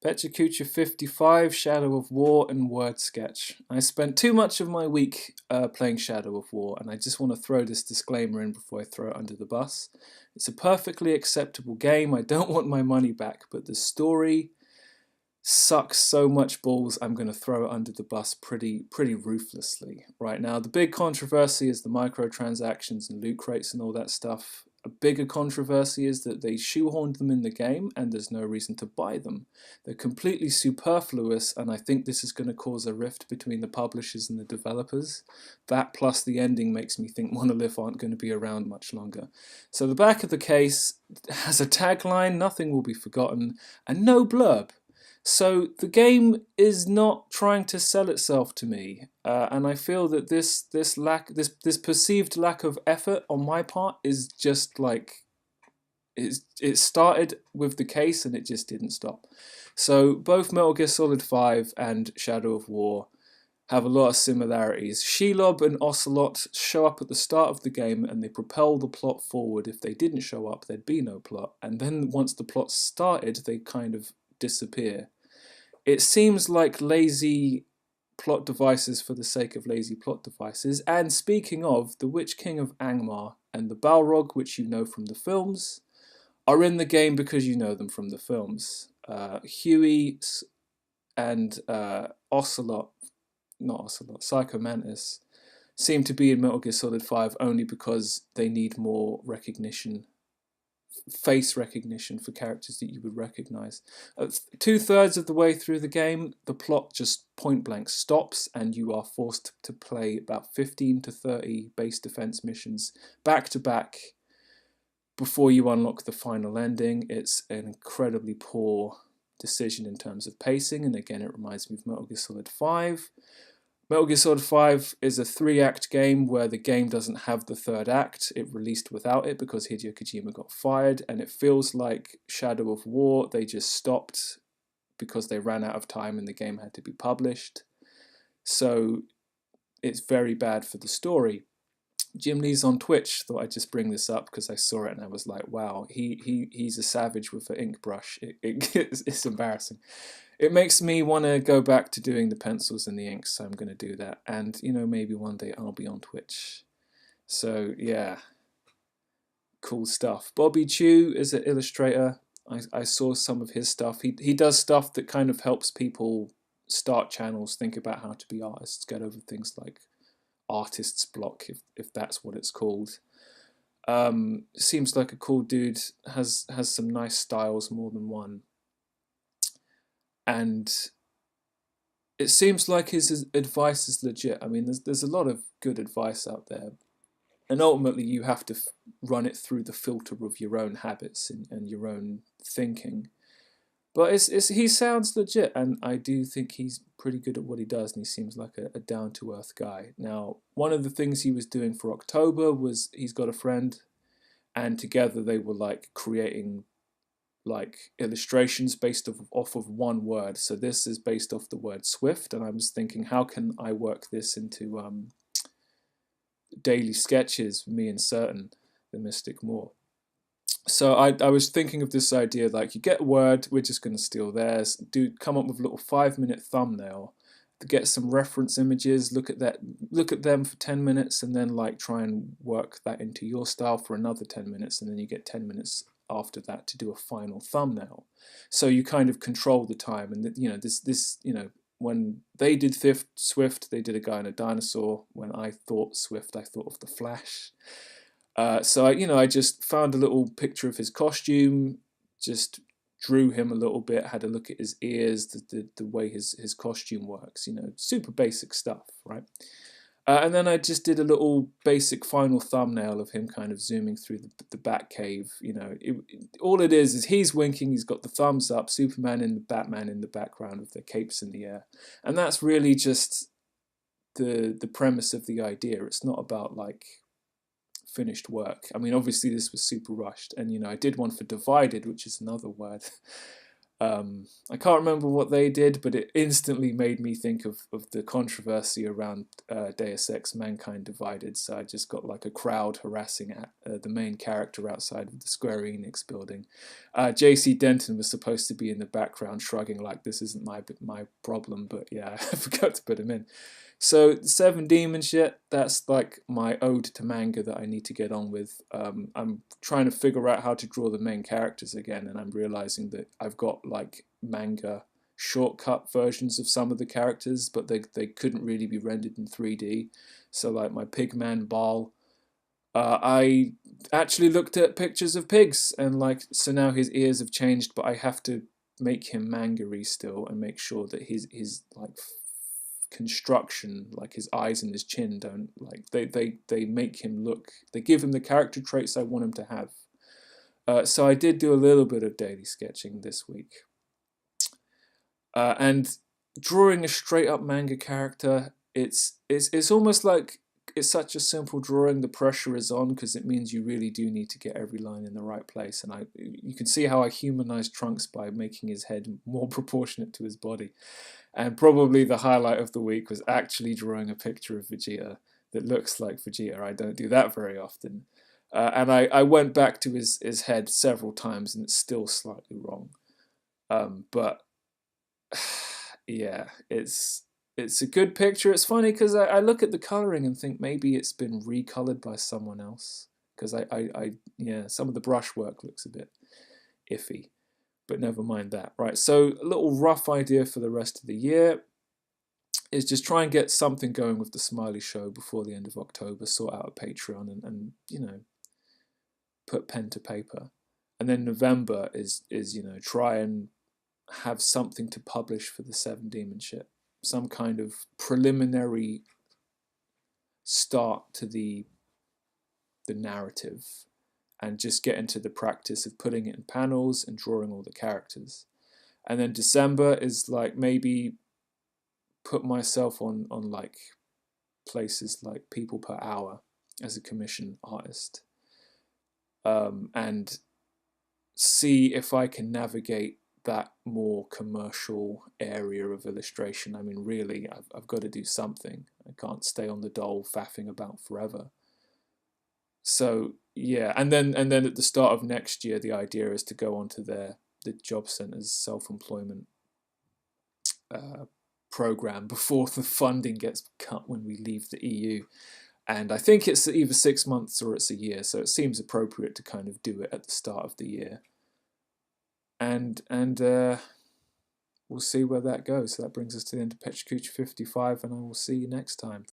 Pecha Kucha 55, Shadow of War, and Word Sketch. I spent too much of my week playing Shadow of War, and I just want to throw this disclaimer in before I throw it under the bus. It's a perfectly acceptable game. I don't want my money back, but the story sucks so much balls, I'm going to throw it under the bus pretty ruthlessly. Right now, the big controversy is the microtransactions and loot crates and all that stuff. A bigger controversy is that they shoehorned them in the game and there's no reason to buy them. They're completely superfluous, and I think this is going to cause a rift between the publishers and the developers. That plus the ending makes me think Monolith aren't going to be around much longer. So the back of the case has a tagline, "Nothing will be forgotten," and no blurb. So the game is not trying to sell itself to me, and I feel that this perceived lack of effort on my part is just like it started with the case and it just didn't stop. So both Metal Gear Solid 5 and Shadow of War have a lot of similarities. Shelob and Ocelot show up at the start of the game and they propel the plot forward. If they didn't show up, there'd be no plot, and then once the plot started, they kind of disappear. It seems like lazy plot devices for the sake of lazy plot devices. And speaking of, the Witch King of Angmar and the Balrog, which you know from the films, are in the game because you know them from the films. Huey and Ocelot, not Ocelot, Psycho Mantis, seem to be in Metal Gear Solid 5 only because they need more recognition, face recognition for characters that you would recognize. 2/3 of the way through the game, the plot just point blank stops and you are forced to play about 15 to 30 base defense missions back to back before you unlock the final ending. It's an incredibly poor decision in terms of pacing, and again it reminds me of Metal Gear Solid 5. Metal Gear Solid 5 is a 3-act game where the game doesn't have the third act. It released without it because Hideo Kojima got fired, and it feels like Shadow of War, they just stopped because they ran out of time and the game had to be published. So it's very bad for the story. Jim Lee's on Twitch, thought I'd just bring this up because I saw it and I was like, wow, he's a savage with an ink brush. It's embarrassing. It makes me want to go back to doing the pencils and the inks, so I'm going to do that. And, you know, maybe one day I'll be on Twitch. So, yeah, cool stuff. Bobby Chu is an illustrator. I saw some of his stuff. He does stuff that kind of helps people start channels, think about how to be artists, get over things like artist's block, if that's what it's called. Seems like a cool dude, has some nice styles, more than one. And it seems like his advice is legit. I mean, there's a lot of good advice out there, and ultimately you have to run it through the filter of your own habits and your own thinking. But he sounds legit, and I do think he's pretty good at what he does, and he seems like a down-to-earth guy. Now, one of the things he was doing for October was he's got a friend, and together they were like creating like illustrations based off of one word. So this is based off the word Swift, and I was thinking, how can I work this into daily sketches, me and Certain, the Mystic Moore. So I was thinking of this idea, like, you get a word, we're just going to steal theirs, come up with a little 5-minute thumbnail, to get some reference images, look at them for 10 minutes, and then like try and work that into your style for another 10 minutes, and then you get 10 minutes after that to do a final thumbnail. So you kind of control the time, and when they did Swift, they did a guy in a dinosaur. When I thought Swift, I thought of the Flash. So I just found a little picture of his costume, just drew him a little bit, had a look at his ears, the way his costume works, super basic stuff, right? And then I just did a little basic final thumbnail of him kind of zooming through the Batcave. All it is he's winking, he's got the thumbs up, Superman and Batman in the background with their capes in the air. And that's really just the premise of the idea. It's not about like finished work. I mean, obviously this was super rushed, and I did one for Divided, which is another word. I can't remember what they did, but it instantly made me think of the controversy around Deus Ex Mankind Divided. So I just got like a crowd harassing the main character outside of the Square Enix building. JC Denton was supposed to be in the background shrugging like this isn't my problem, but yeah, I forgot to put him in. So Seven Demon shit, that's like my ode to manga that I need to get on with. I'm trying to figure out how to draw the main characters again, and I'm realizing that I've got like manga shortcut versions of some of the characters, but they couldn't really be rendered in 3D. So like my Pigman Bal, I actually looked at pictures of pigs, and like so now his ears have changed, but I have to make him manga-y still and make sure that his like construction, like his eyes and his chin, don't like they make him look. They give him the character traits I want him to have. So I did do a little bit of daily sketching this week, and drawing a straight up manga character. It's almost like it's such a simple drawing. The pressure is on because it means you really do need to get every line in the right place. And you can see how I humanized Trunks by making his head more proportionate to his body. And probably the highlight of the week was actually drawing a picture of Vegeta that looks like Vegeta. I don't do that very often. And I went back to his head several times and it's still slightly wrong. But yeah, it's a good picture. It's funny because I look at the coloring and think maybe it's been recolored by someone else. Because yeah, some of the brushwork looks a bit iffy. But never mind that. Right, so a little rough idea for the rest of the year is just try and get something going with the Smiley Show before the end of October, sort out a Patreon and you know, put pen to paper. And then November is you know, try and have something to publish for the Seven Demon shit. Some kind of preliminary start to the narrative and just get into the practice of putting it in panels and drawing all the characters. And then December is like maybe put myself on like places like People Per Hour as a commission artist, and see if I can navigate that more commercial area of illustration. I mean, really, I've got to do something. I can't stay on the dole faffing about forever. So yeah, and then at the start of next year, the idea is to go onto the job centre's self-employment program before the funding gets cut when we leave the EU. And I think it's either 6 months or it's a year, so it seems appropriate to kind of do it at the start of the year. And we'll see where that goes. So that brings us to the end of Pecha Kucha 55, and I will see you next time.